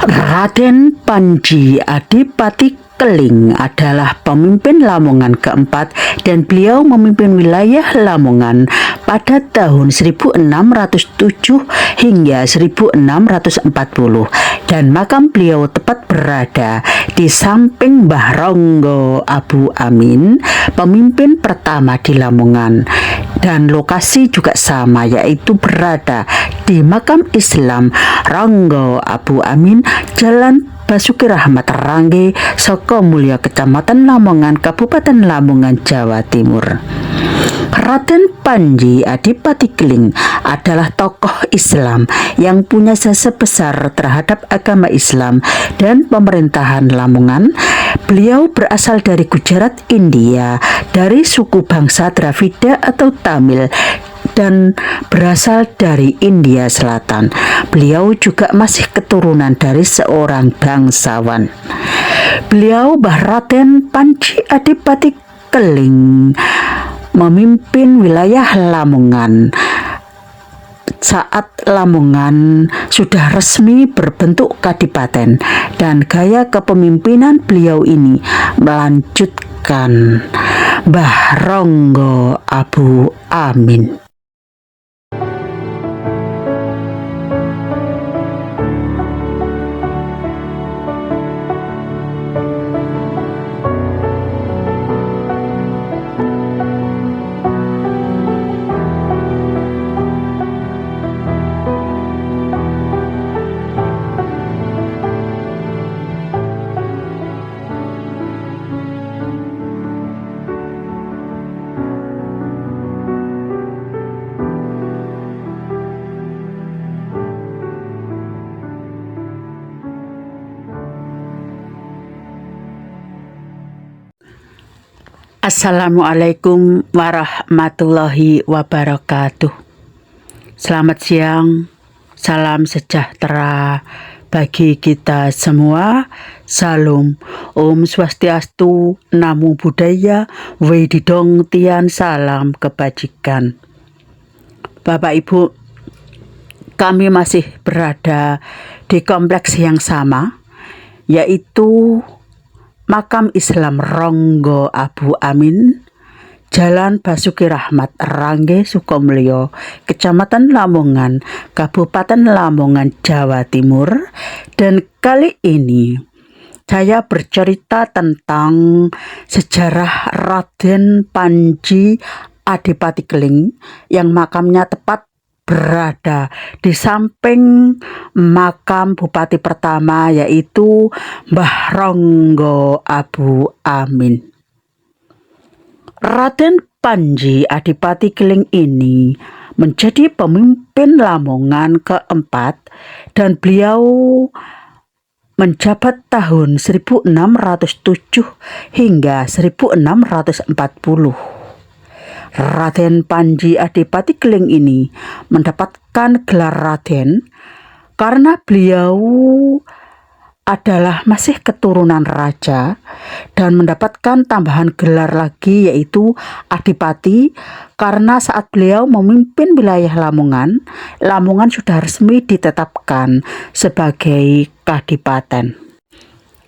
Raden Panji Adipati Keling adalah pemimpin Lamongan keempat dan beliau memimpin wilayah Lamongan pada tahun 1607 hingga 1640 dan makam beliau tepat berada di samping Mbah Ronggo Abu Amin, pemimpin pertama di Lamongan, dan lokasi juga sama, yaitu berada di makam Islam Ronggo Abu Amin, Jalan Basuki Rahmat Rangge, Sukomulyo, Kecamatan Lamongan, Kabupaten Lamongan, Jawa Timur. Raden Panji Adipati Keling adalah tokoh Islam yang punya jasa besar terhadap agama Islam dan pemerintahan Lamongan. Beliau berasal dari Gujarat, India, dari suku bangsa Dravida atau Tamil, dan berasal dari India Selatan. Beliau juga masih keturunan dari seorang bangsawan. Beliau Raden Panji Adipati Keling memimpin wilayah Lamongan saat Lamongan sudah resmi berbentuk kadipaten, dan gaya kepemimpinan beliau ini melanjutkan Mbah Ronggo Abu Amin. Assalamualaikum warahmatullahi wabarakatuh. Selamat siang, salam sejahtera bagi kita semua. Salam, Om Swastiastu, Namo Buddhaya, Wedidong Tian, salam kebajikan. Bapak Ibu, kami masih berada di kompleks yang sama, yaitu makam Islam Ronggo Abu Amin, Jalan Basuki Rahmat Rangge, Sukomulyo, Kecamatan Lamongan, Kabupaten Lamongan, Jawa Timur. Dan kali ini saya bercerita tentang sejarah Raden Panji Adipati Keling yang makamnya tepat berada di samping makam bupati pertama, yaitu Mbah Ronggo Abu Amin. Raden Panji Adipati Keling ini menjadi pemimpin Lamongan keempat dan beliau menjabat tahun 1607 hingga 1640. Raden Panji Adipati Keling ini mendapatkan gelar Raden karena beliau adalah masih keturunan raja dan mendapatkan tambahan gelar lagi, yaitu Adipati, karena saat beliau memimpin wilayah Lamongan, Lamongan sudah resmi ditetapkan sebagai kadipaten.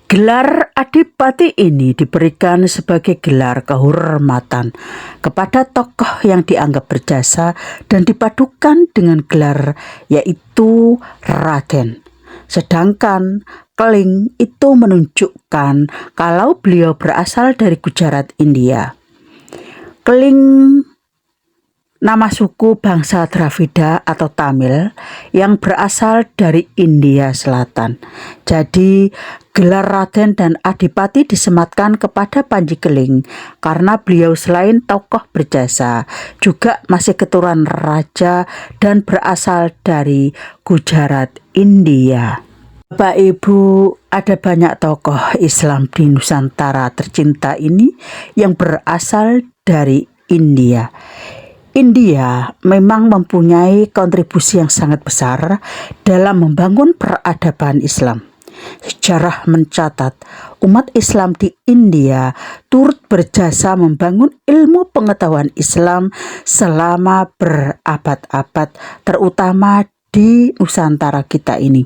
Gelar Adipati ini diberikan sebagai gelar kehormatan kepada tokoh yang dianggap berjasa dan dipadukan dengan gelar yaitu Raden. Sedangkan Keling itu menunjukkan kalau beliau berasal dari Gujarat, India. Keling nama suku bangsa Dravida atau Tamil yang berasal dari India Selatan. Jadi gelar Raden dan Adipati disematkan kepada Panji Keling karena beliau selain tokoh berjasa juga masih keturunan raja dan berasal dari Gujarat, India. Bapak Ibu, ada banyak tokoh Islam di Nusantara tercinta ini yang berasal dari India. India memang mempunyai kontribusi yang sangat besar dalam membangun peradaban Islam. Sejarah mencatat umat Islam di India turut berjasa membangun ilmu pengetahuan Islam selama berabad-abad, terutama di Nusantara kita ini.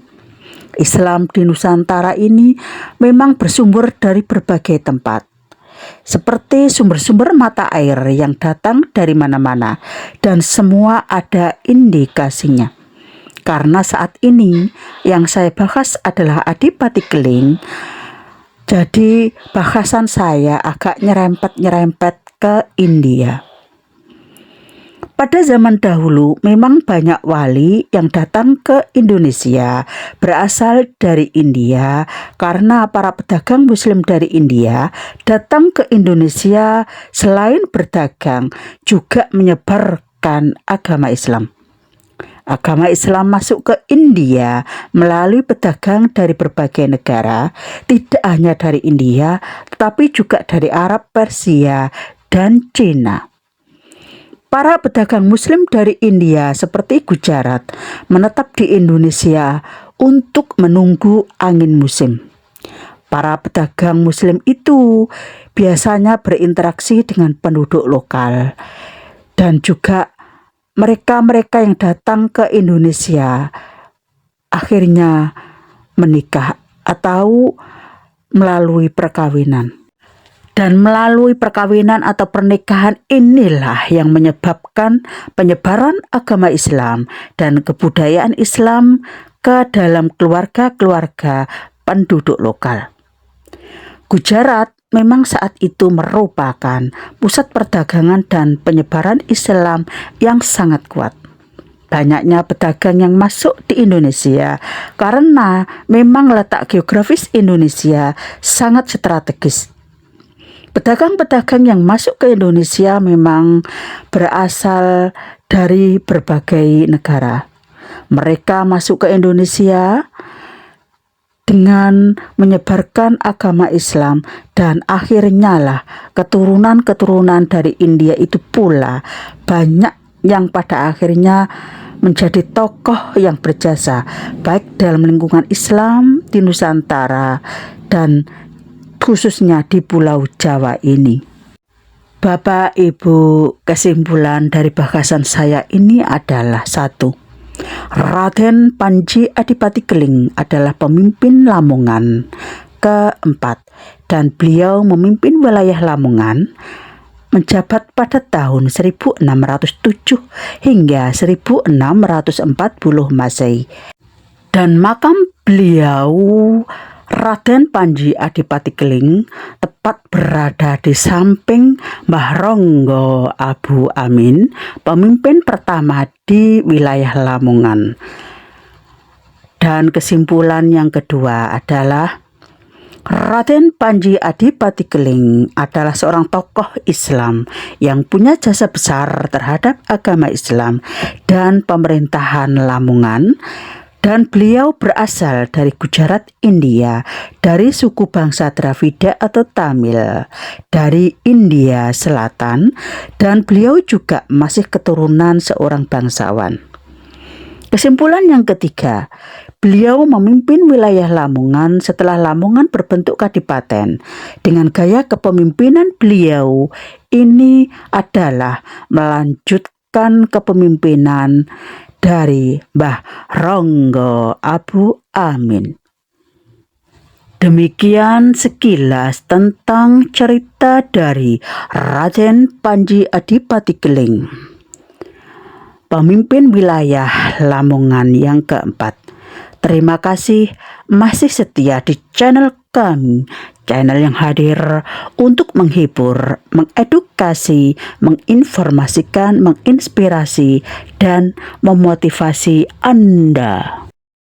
Islam di Nusantara ini memang bersumber dari berbagai tempat, seperti sumber-sumber mata air yang datang dari mana-mana, dan semua ada indikasinya. Karena saat ini yang saya bahas adalah Adipati Keling, jadi bahasan saya agak nyerempet-nyerempet ke India. Pada zaman dahulu memang banyak wali yang datang ke Indonesia berasal dari India, karena para pedagang muslim dari India datang ke Indonesia selain berdagang juga menyebarkan agama Islam. Agama Islam masuk ke India melalui pedagang dari berbagai negara, tidak hanya dari India tetapi juga dari Arab, Persia, dan Cina. Para pedagang muslim dari India seperti Gujarat menetap di Indonesia untuk menunggu angin musim. Para pedagang muslim itu biasanya berinteraksi dengan penduduk lokal, dan juga mereka-mereka yang datang ke Indonesia akhirnya menikah atau melalui perkawinan. Dan melalui perkawinan atau pernikahan inilah yang menyebabkan penyebaran agama Islam dan kebudayaan Islam ke dalam keluarga-keluarga penduduk lokal. Gujarat memang saat itu merupakan pusat perdagangan dan penyebaran Islam yang sangat kuat. Banyaknya pedagang yang masuk di Indonesia karena memang letak geografis Indonesia sangat strategis. Pedagang-pedagang yang masuk ke Indonesia memang berasal dari berbagai negara. Mereka masuk ke Indonesia dengan menyebarkan agama Islam, dan akhirnya lah keturunan-keturunan dari India itu pula banyak yang pada akhirnya menjadi tokoh yang berjasa baik dalam lingkungan Islam di Nusantara dan khususnya di Pulau Jawa ini. Bapak Ibu, kesimpulan dari bahasan saya ini adalah 1. Raden Panji Adipati Keling adalah pemimpin Lamongan. Keempat, dan beliau memimpin wilayah Lamongan menjabat pada tahun 1607 hingga 1640 Masehi. Dan makam beliau Raden Panji Adipati Keling tepat berada di samping Mbah Ronggo Abu Amin, pemimpin pertama di wilayah Lamongan. Dan kesimpulan yang kedua adalah Raden Panji Adipati Keling adalah seorang tokoh Islam yang punya jasa besar terhadap agama Islam dan pemerintahan Lamongan. Dan beliau berasal dari Gujarat, India, dari suku bangsa Dravida atau Tamil, dari India Selatan, dan beliau juga masih keturunan seorang bangsawan. Kesimpulan yang ketiga, beliau memimpin wilayah Lamongan setelah Lamongan berbentuk kadipaten. Dengan gaya kepemimpinan beliau ini adalah melanjutkan kepemimpinan dari Mbah Ronggo Abu Amin. Demikian sekilas tentang cerita dari Raden Panji Adipati Keling, pemimpin wilayah Lamongan yang keempat. Terima kasih masih setia di channel kami, channel yang hadir untuk menghibur, mengedukasi, menginformasikan, menginspirasi, dan memotivasi Anda.